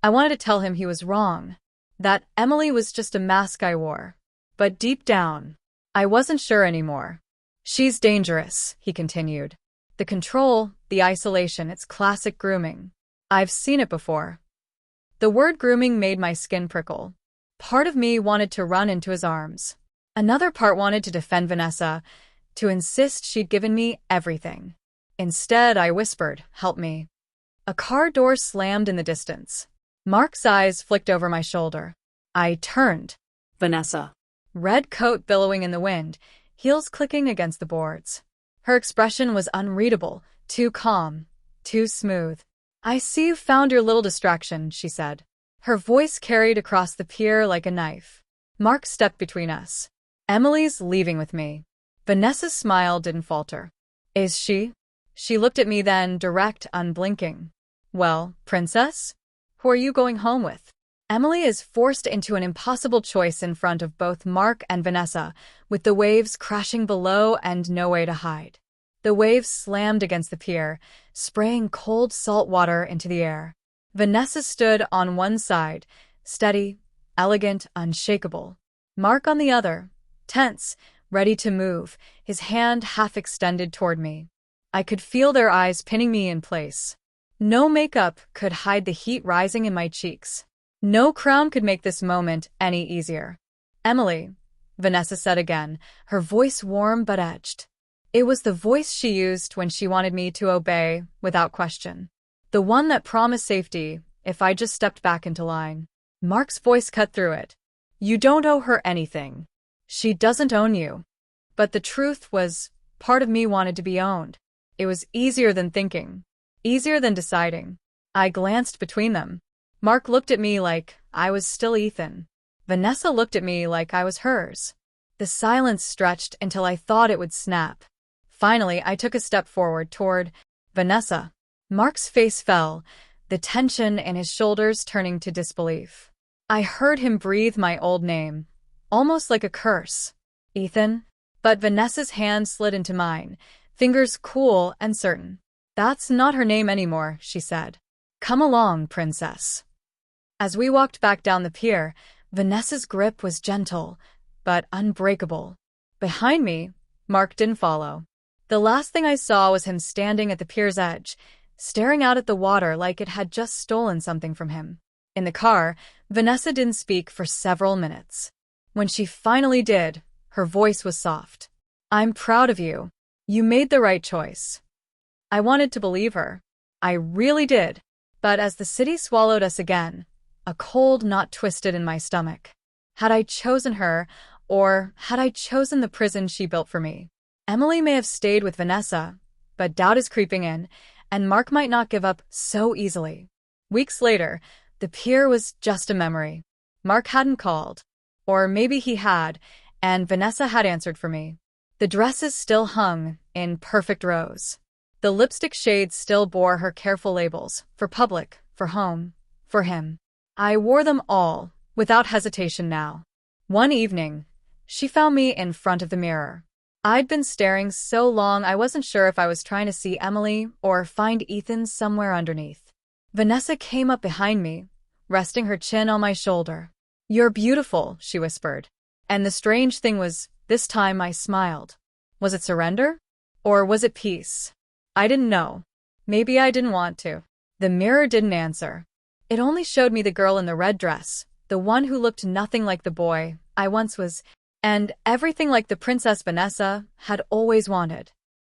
I wanted to tell him he was wrong, that Emily was just a mask I wore. But deep down, I wasn't sure anymore. She's dangerous, he continued. The control, the isolation, it's classic grooming. I've seen it before. The word grooming made my skin prickle. Part of me wanted to run into his arms. Another part wanted to defend Vanessa, to insist she'd given me everything. Instead, I whispered, help me. A car door slammed in the distance. Mark's eyes flicked over my shoulder. I turned. Vanessa. Red coat billowing in the wind, heels clicking against the boards. Her expression was unreadable, too calm, too smooth. I see you found your little distraction, she said. Her voice carried across the pier like a knife. Mark stepped between us. Emily's leaving with me. Vanessa's smile didn't falter. Is she? She looked at me then, direct, unblinking. Well, princess? Who are you going home with? Emily is forced into an impossible choice in front of both Mark and Vanessa, with the waves crashing below and no way to hide. The waves slammed against the pier, spraying cold salt water into the air. Vanessa stood on one side, steady, elegant, unshakable. Mark on the other, tense, ready to move, his hand half extended toward me. I could feel their eyes pinning me in place. No makeup could hide the heat rising in my cheeks. No crown could make this moment any easier. Emily, Vanessa said again, her voice warm but edged. It was the voice she used when she wanted me to obey without question. The one that promised safety if I just stepped back into line. Mark's voice cut through it. You don't owe her anything. She doesn't own you. But the truth was, part of me wanted to be owned. It was easier than thinking. Easier than deciding. I glanced between them. Mark looked at me like I was still Ethan. Vanessa looked at me like I was hers. The silence stretched until I thought it would snap. Finally, I took a step forward toward Vanessa. Mark's face fell, the tension in his shoulders turning to disbelief. I heard him breathe my old name, almost like a curse. Ethan? But Vanessa's hand slid into mine, fingers cool and certain. That's not her name anymore, she said. Come along, princess. As we walked back down the pier, Vanessa's grip was gentle, but unbreakable. Behind me, Mark didn't follow. The last thing I saw was him standing at the pier's edge, staring out at the water like it had just stolen something from him. In the car, Vanessa didn't speak for several minutes. When she finally did, her voice was soft. "I'm proud of you. You made the right choice." I wanted to believe her. I really did. But as the city swallowed us again, a cold knot twisted in my stomach. Had I chosen her, or had I chosen the prison she built for me? Emily may have stayed with Vanessa, but doubt is creeping in, and Mark might not give up so easily. Weeks later, the pier was just a memory. Mark hadn't called. Or maybe he had, and Vanessa had answered for me. The dresses still hung in perfect rows. The lipstick shades still bore her careful labels, for public, for home, for him. I wore them all, without hesitation now. One evening, she found me in front of the mirror. I'd been staring so long I wasn't sure if I was trying to see Emily or find Ethan somewhere underneath. Vanessa came up behind me, resting her chin on my shoulder. "You're beautiful," she whispered. And the strange thing was, this time I smiled. Was it surrender? Or was it peace? I didn't know. Maybe I didn't want to. The mirror didn't answer. It only showed me the girl in the red dress, the one who looked nothing like the boy I once was, and everything like the Princess Vanessa had always wanted.